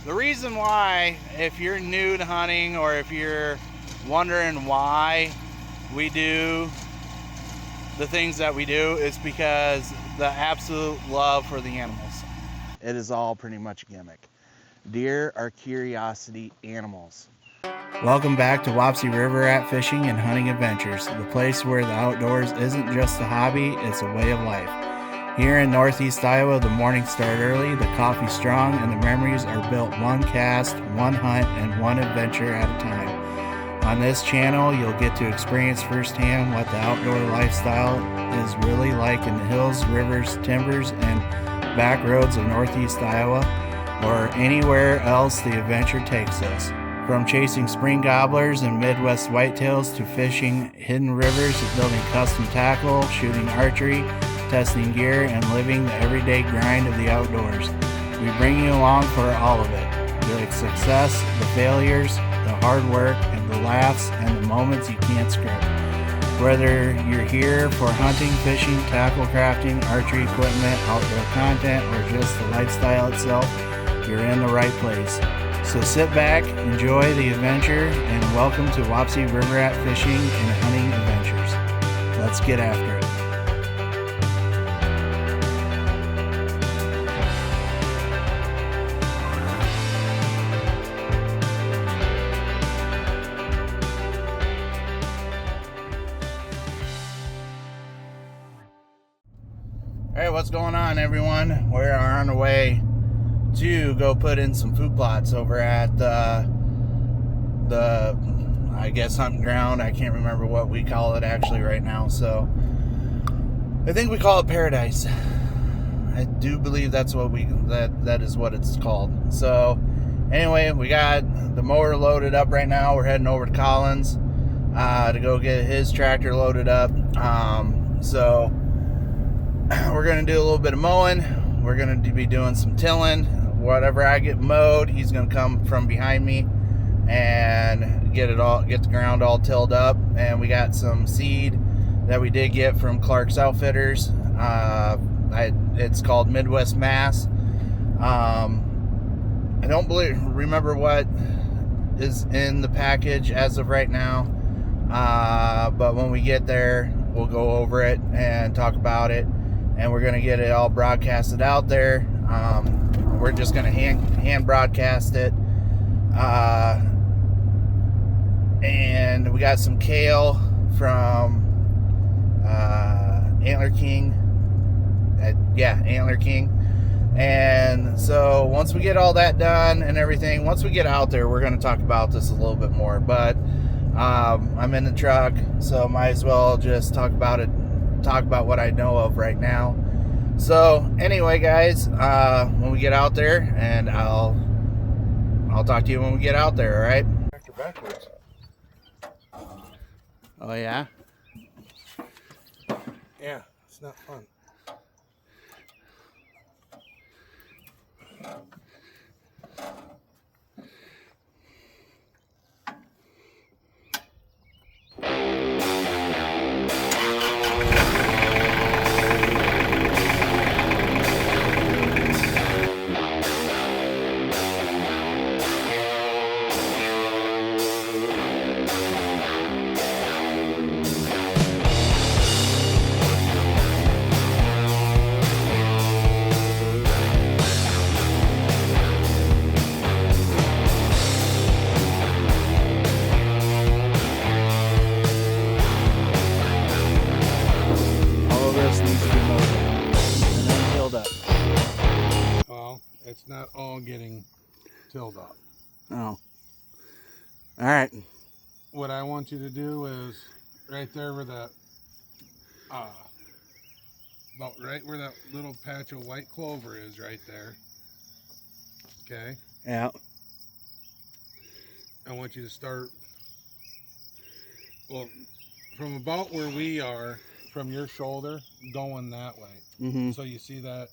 The reason why, if you're new to hunting or if you're wondering why we do the things that we do, is because the absolute love for the animals. It is all pretty much a gimmick. Deer are curiosity animals. Welcome back to Wapsie River Rat Fishing and Hunting Adventures, the place where the outdoors isn't just a hobby, it's a way of life. Here in Northeast Iowa, the mornings start early, the coffee's strong, and the memories are built one cast, one hunt, and one adventure at a time. On this channel, you'll get to experience firsthand what the outdoor lifestyle is really like in the hills, rivers, timbers, and back roads of Northeast Iowa, or anywhere else the adventure takes us. From chasing spring gobblers and Midwest whitetails to fishing hidden rivers, building custom tackle, shooting archery, testing gear, and living the everyday grind of the outdoors. We bring you along for all of it. The success, the failures, the hard work, and the laughs, and the moments you can't script. Whether you're here for hunting, fishing, tackle crafting, archery equipment, outdoor content, or just the lifestyle itself, you're in the right place. So sit back, enjoy the adventure, and welcome to Wapsie River Rat Fishing and Hunting Adventures. Let's get after it. Hey, what's going on, everyone? We are on our way to go put in some food plots over at the I guess hunting ground. I can't remember what we call it actually right now, so I think we call it Paradise. I do believe that's what that is what it's called. So anyway, we got the mower loaded up right now. We're heading over to Collins to go get his tractor loaded up. So we're gonna do a little bit of mowing. We're gonna be doing some tilling. Whatever I get mowed, he's gonna come from behind me and get the ground all tilled up. And we got some seed that we did get from Clark's Outfitters. It's called Midwest Mass. I don't remember what is in the package as of right now, but when we get there, we'll go over it and talk about it. And we're going to get it all broadcasted out there. We're just going to hand broadcast it. And we got some kale from Antler King. Antler King. And so once we get all that done and everything, once we get out there, we're going to talk about this a little bit more. But I'm in the truck, so might as well just talk about what I know of right now. So anyway, guys, when we get out there, and I'll talk to you when we get out there, all right? Backwards. Oh yeah? Yeah, it's not fun. It's not all getting tilled up. Oh. All right. What I want you to do is right there where that, about right where that little patch of white clover is right there. Okay. Yeah. I want you to start, well, from about where we are, from your shoulder, going that way. Mm-hmm. So you see that,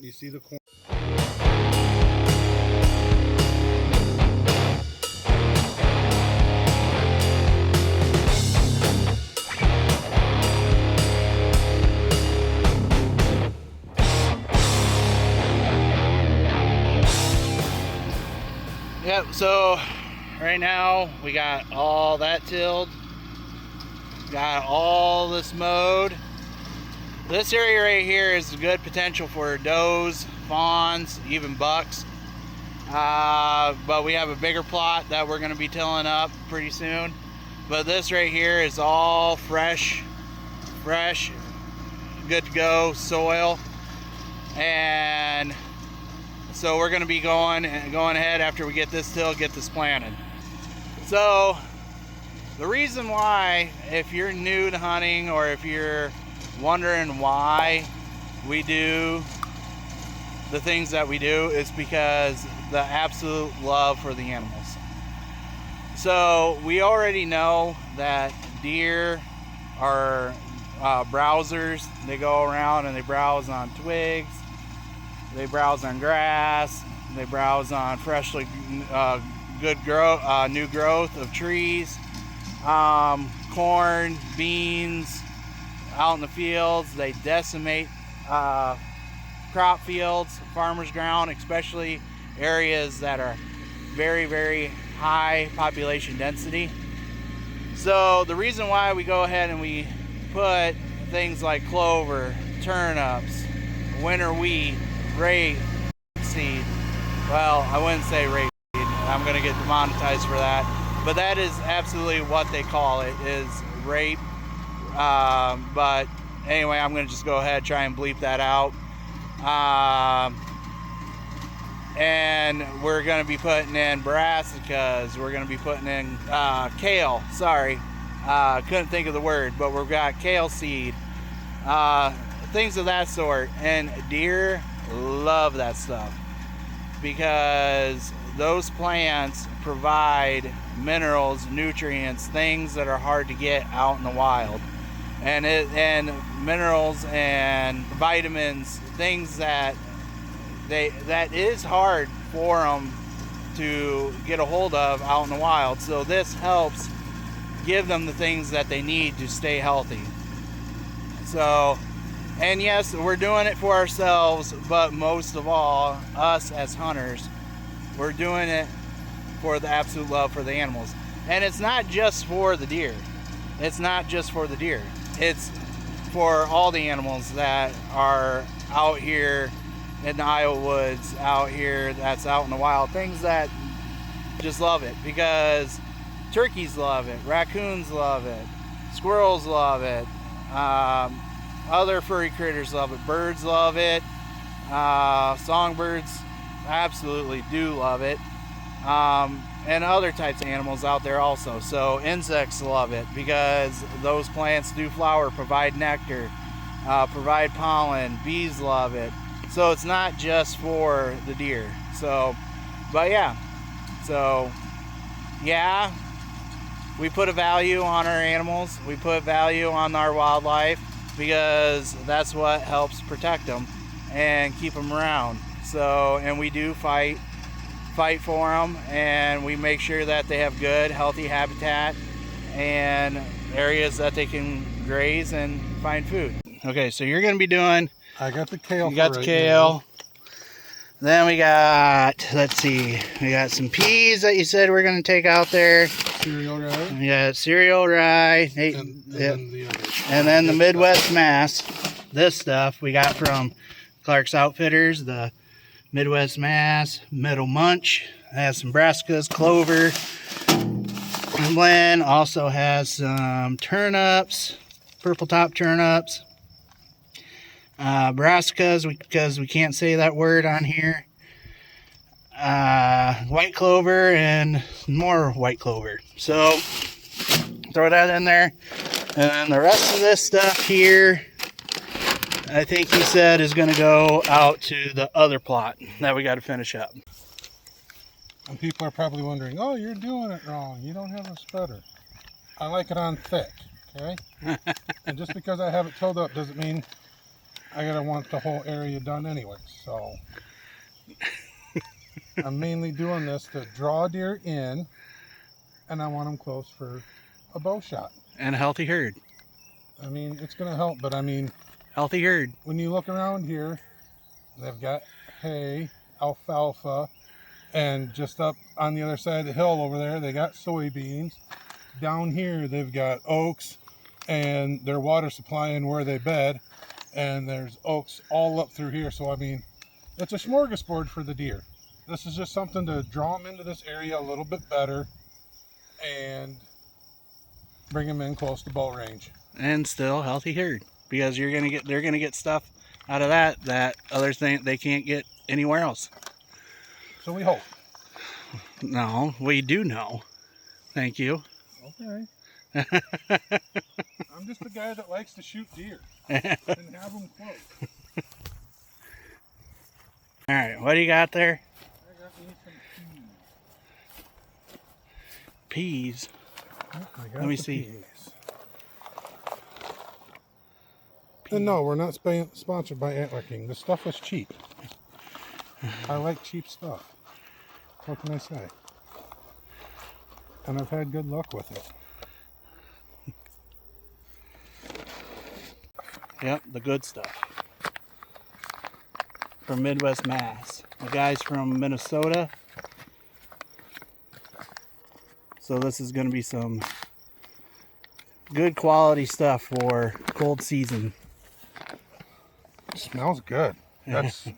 you see the corner. Yep, so right now we got all that tilled, got all this mowed. This area right here is good potential for does, fawns, even bucks. But we have a bigger plot that we're going to be tilling up pretty soon. But this right here is all fresh, good to go soil. And so we're going to be going ahead after we get this tilled, get this planted. So the reason why, if you're new to hunting or if you're wondering why we do the things that we do, is because the absolute love for the animals. So we already know that deer are browsers. They go around and they browse on twigs, they browse on grass, they browse on freshly good new growth of trees, corn, beans, out in the fields. They decimate crop fields, farmers ground, especially areas that are very, very high population density. So the reason why we go ahead and we put things like clover, turnips, winter wheat, rape seed, well, I wouldn't say rape seed, I'm going to get demonetized for that, but that is absolutely what they call it, is rape. But anyway, I'm going to just go ahead and try and bleep that out. And we're going to be putting in brassicas. We're going to be putting in kale. Sorry, couldn't think of the word, but we've got kale seed, things of that sort. And deer love that stuff because those plants provide minerals, nutrients, things that are hard to get out in the wild. And minerals and vitamins, things that is hard for them to get a hold of out in the wild. So this helps give them the things that they need to stay healthy. So, and yes, we're doing it for ourselves, but most of all, us as hunters, we're doing it for the absolute love for the animals. And it's not just for the deer. It's not just for the deer. It's for all the animals that are out here in the Iowa woods, out here, that's out in the wild, things that just love it, because turkeys love it, raccoons love it, squirrels love it, other furry critters love it, birds love it, songbirds absolutely do love it, and other types of animals out there also. So insects love it because those plants do flower, provide nectar, provide pollen. Bees love it. So it's not just for the deer. So, but yeah, so yeah, we put a value on our animals. We put value on our wildlife because that's what helps protect them and keep them around. So, and we do fight for them, and we make sure that they have good, healthy habitat and areas that they can graze and find food. Okay, so you're going to be doing, I got the kale. you got the kale. Then we got, let's see, we got some peas that you said we're going to take out there. Cereal rye. We got cereal rye. And then the Midwest Mass. This stuff we got from Clark's Outfitters, the Midwest Mass, Meadow Munch. It has some brassicas, clover. And Glenn also has some turnips, purple top turnips. Brassicas, because we can't say that word on here. White clover and more white clover. So throw that in there. And then the rest of this stuff here, I think he said is going to go out to the other plot that we got to finish up. And people are probably wondering, oh, you're doing it wrong. You don't have a spreader. I like it on thick, okay? And just because I have it tilled up doesn't mean I gotta want the whole area done anyway. So I'm mainly doing this to draw deer in, and I want them close for a bow shot. And a healthy herd. I mean, it's gonna help, but I mean, healthy herd. When you look around here, they've got hay, alfalfa, And just up on the other side of the hill over there, they got soybeans. Down here, they've got oaks and their water supply and where they bed. And there's oaks all up through here. So, I mean, it's a smorgasbord for the deer. This is just something to draw them into this area a little bit better and bring them in close to bow range. And still healthy herd, because they're gonna get stuff out of that other thing they can't get anywhere else. So we hope. No, we do know. Thank you. Okay. I'm just the guy that likes to shoot deer and have them close. All right, what do you got there? I got me some Peas. peas. Let me see. And no, we're not sponsored by Antler King. This stuff is cheap. I like cheap stuff. What can I say? And I've had good luck with it. Yep, the good stuff. From Midwest Mass. The guy's from Minnesota. So this is going to be some good quality stuff for cold season. It smells good. That's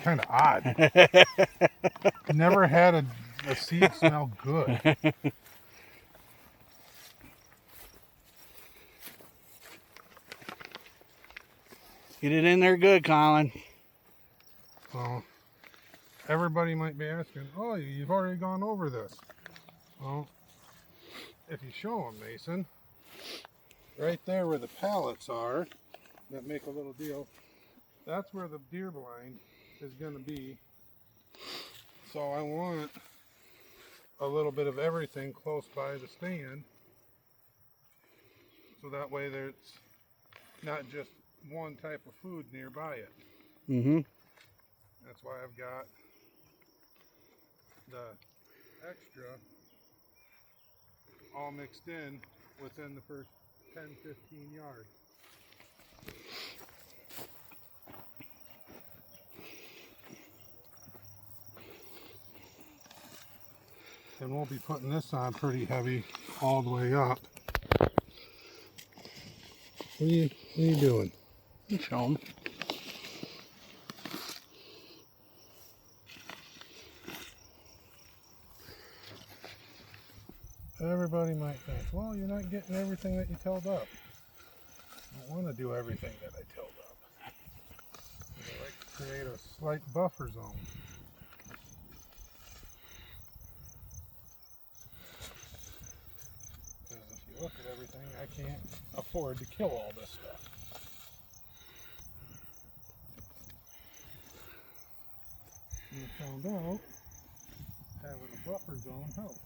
kind of odd. Never had a seed smell good. Get it in there good, Colin. Well, everybody might be asking, oh, you've already gone over this. Well, if you show them, Mason, right there where the pallets are, that make a little deal, that's where the deer blind is going to be. So I want a little bit of everything close by the stand, so that way there's not just one type of food nearby it. Mm-hmm. That's why I've got the extra all mixed in within the first 10-15 yards. And we'll be putting this on pretty heavy all the way up. What are you doing? Show them. Everybody might think, well, you're not getting everything that you tilled up. I don't want to do everything that I tilled up. I like to create a slight buffer zone. Because if you look at everything, I can't afford to kill all this stuff. And I found out having a buffer zone helps.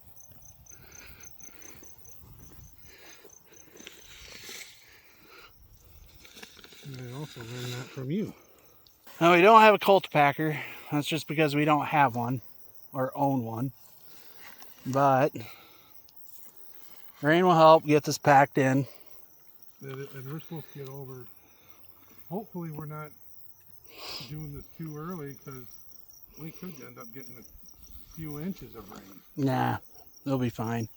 And I also learned that from you. Now, we don't have a cultipacker. That's just because we don't have one or own one. But rain will help get this packed in. And we're supposed to get over. Hopefully we're not doing this too early, because we could end up getting a few inches of rain. Nah, they'll be fine.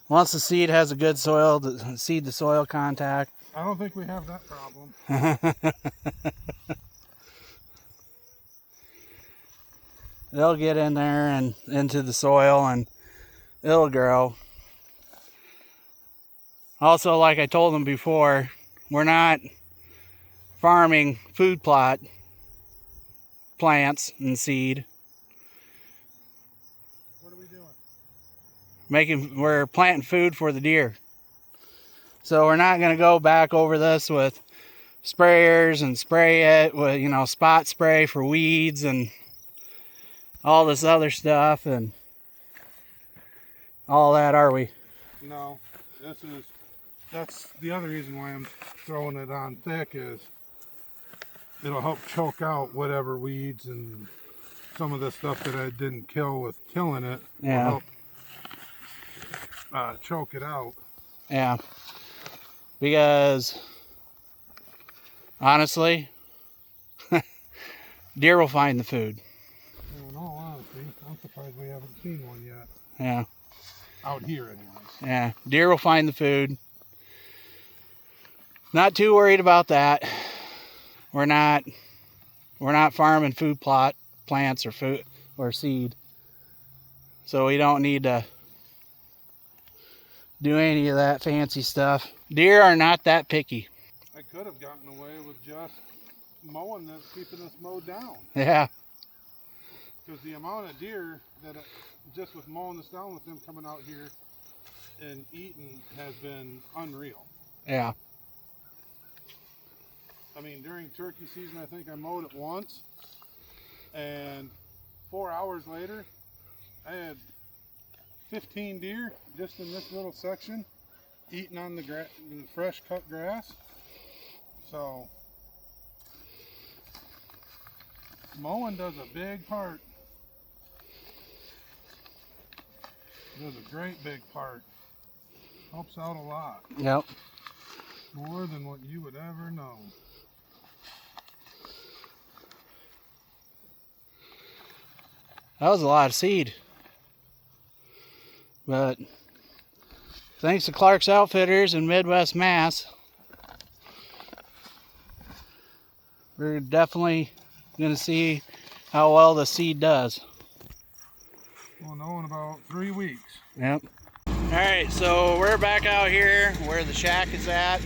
Once the seed has a good soil, the seed to soil contact. I don't think we have that problem. They'll get in there and into the soil and it'll grow. Also, like I told them before, we're not farming food plot plants and seed. What are we doing? We're planting food for the deer. So we're not going to go back over this with sprayers and spray it with, spot spray for weeds and all this other stuff and all that, are we? No, that's the other reason why I'm throwing it on thick, is it'll help choke out whatever weeds and some of the stuff that I didn't kill with killing it. Yeah. Will help choke it out. Yeah. Because honestly, deer will find the food. In all See, I'm surprised we haven't seen one yet. Yeah. Out here, anyways. Yeah. Deer will find the food. Not too worried about that. We're not farming plants or food or seed. So we don't need to do any of that fancy stuff. Deer are not that picky. I could have gotten away with just mowing this, keeping this mowed down. Yeah. Because the amount of deer that just with mowing this down with them coming out here and eating has been unreal. Yeah. I mean, during turkey season, I think I mowed it once, and 4 hours later, I had 15 deer just in this little section eating on the fresh cut grass. So mowing does a big part. Does a great big part. Helps out a lot. Yep. More than what you would ever know. That was a lot of seed. But thanks to Clark's Outfitters in Midwest Mass, we're definitely going to see how well the seed does. We'll know in about 3 weeks. Yep. Alright, so we're back out here where the shack is at.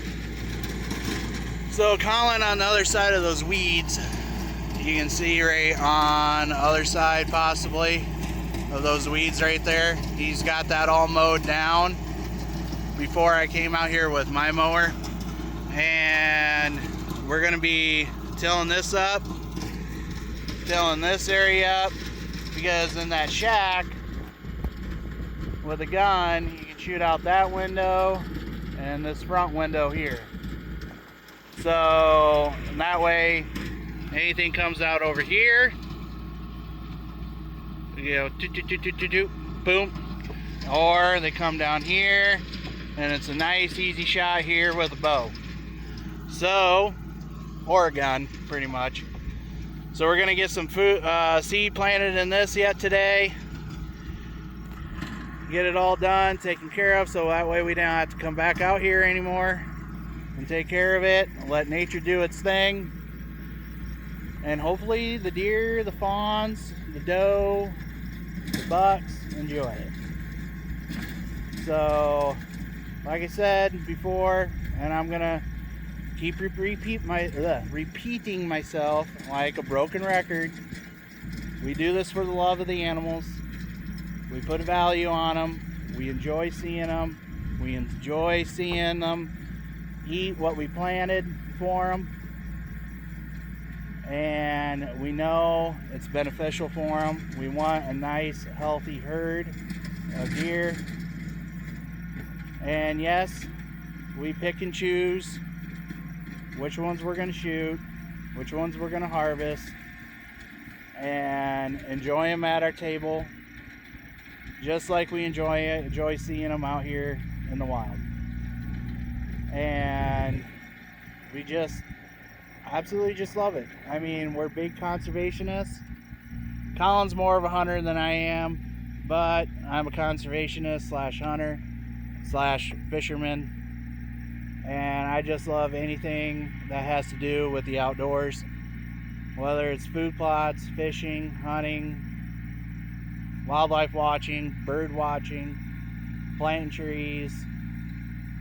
So Colin on the other side of those weeds, you can see right on the other side possibly of those weeds right there. He's got that all mowed down before I came out here with my mower. And we're going to be tilling this up, tilling this area up, because in that shack with a gun you can shoot out that window and this front window here. So that way anything comes out over here, you know, boom, or they come down here and it's a nice easy shot here with a bow. So, or a gun, pretty much. So we're gonna get some food, seed planted in this yet today. Get it all done, taken care of, so that way we don't have to come back out here anymore and take care of it. Let nature do its thing. And hopefully the deer, the fawns, the doe, the bucks enjoy it. So, like I said before, and I'm gonna keep repeating myself like a broken record. We do this for the love of the animals. We put a value on them. We enjoy seeing them. We enjoy seeing them eat what we planted for them. And we know it's beneficial for them. We want a nice, healthy herd of deer. And yes, we pick and choose which ones we're going to shoot, which ones we're going to harvest, and enjoy them at our table, just like we enjoy seeing them out here in the wild. And we just absolutely just love it. I mean, we're big conservationists. Colin's more of a hunter than I am, but I'm a conservationist slash hunter slash fisherman. And I just love anything that has to do with the outdoors, whether it's food plots, fishing, hunting, wildlife watching, bird watching, planting trees,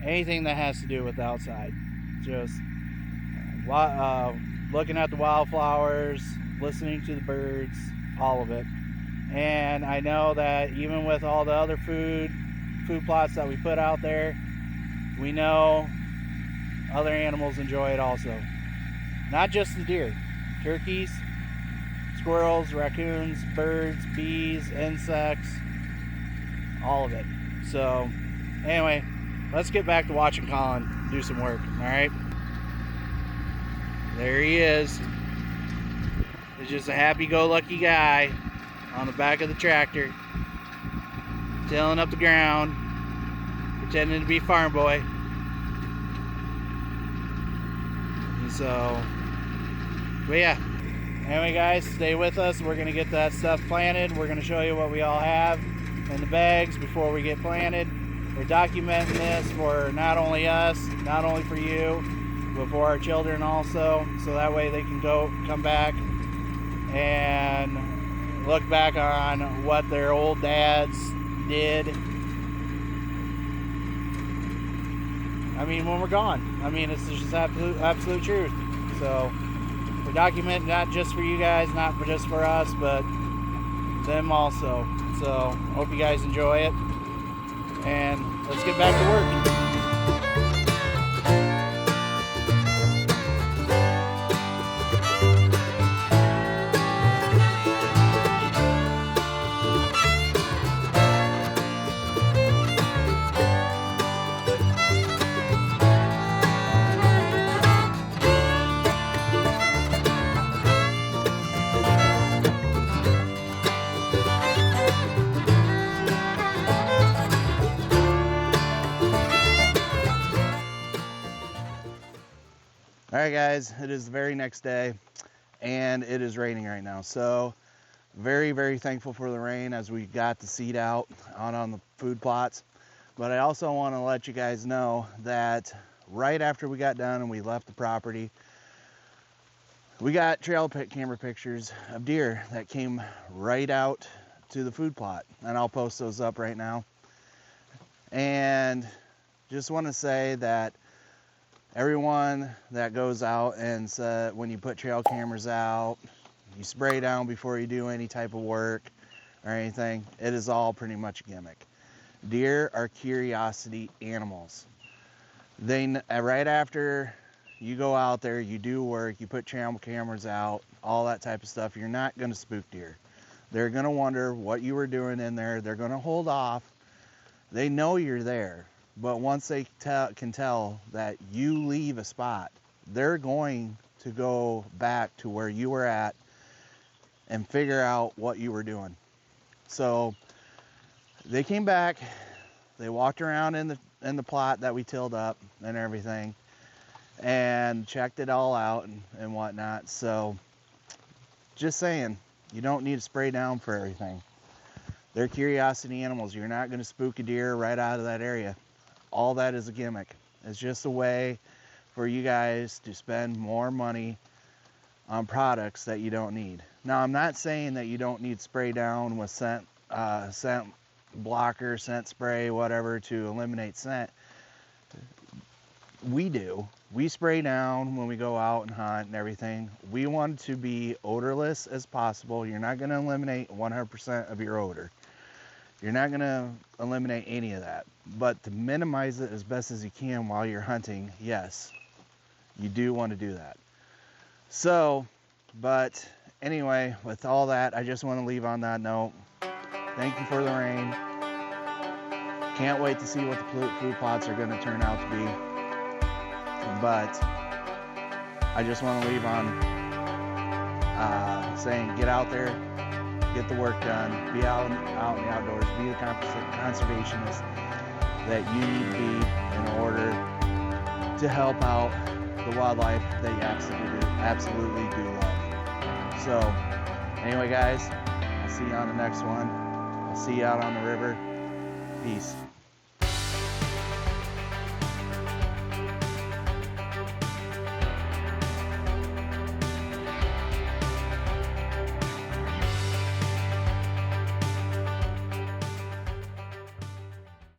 anything that has to do with outside. Just looking at the wildflowers, listening to the birds, all of it. And I know that even with all the other food plots that we put out there, we know other animals enjoy it also. Not just the deer, turkeys, squirrels, raccoons, birds, bees, insects, all of it. So anyway, let's get back to watching Colin do some work. All right, there he is. He's just a happy-go-lucky guy on the back of the tractor, tilling up the ground, pretending to be a farm boy. And so, but yeah, anyway guys, stay with us. We're going to get that stuff planted. We're going to show you what we all have in the bags before we get planted. We're documenting this for not only us, not only for you, but for our children also, so that way they can come back and look back on what their old dads did. I mean, when we're gone. I mean, it's just absolute truth. So we're documenting not just for you guys, not just for us, but them also. So hope you guys enjoy it, and let's get back to work. Alright guys, it is the very next day and it is raining right now. So very, very thankful for the rain as we got the seed out on the food plots. But I also want to let you guys know that right after we got done and we left the property, we got trail camera pictures of deer that came right out to the food plot, and I'll post those up right now. And just want to say that everyone that goes out and when you put trail cameras out, you spray down before you do any type of work or anything, it is all pretty much a gimmick. Deer are curiosity animals. Right after you go out there, you do work, you put trail cameras out, all that type of stuff, you're not going to spook deer. They're going to wonder what you were doing in there. They're going to hold off. They know you're there. But once they can tell that you leave a spot, they're going to go back to where you were at and figure out what you were doing. So they came back, they walked around in the plot that we tilled up and everything, and checked it all out and whatnot. So just saying, you don't need to spray down for everything. They're curiosity animals. You're not going to spook a deer right out of that area. All that is a gimmick. It's just a way for you guys to spend more money on products that you don't need. Now, I'm not saying that you don't need spray down with scent blocker, scent spray, whatever, to eliminate scent. We do. We spray down when we go out and hunt and everything. We want to be odorless as possible. You're not going to eliminate 100% of your odor. You're not going to eliminate any of that, but to minimize it as best as you can while you're hunting, yes, you do want to do that. So, but anyway, with all that, I just want to leave on that note. Thank you for the rain. Can't wait to see what the food plots are going to turn out to be. But I just want to leave on saying get out there, get the work done, be out in the outdoors, be the conservationist that you need to be in order to help out the wildlife that you absolutely do love. So anyway guys, I'll see you on the next one. I'll see you out on the river. Peace.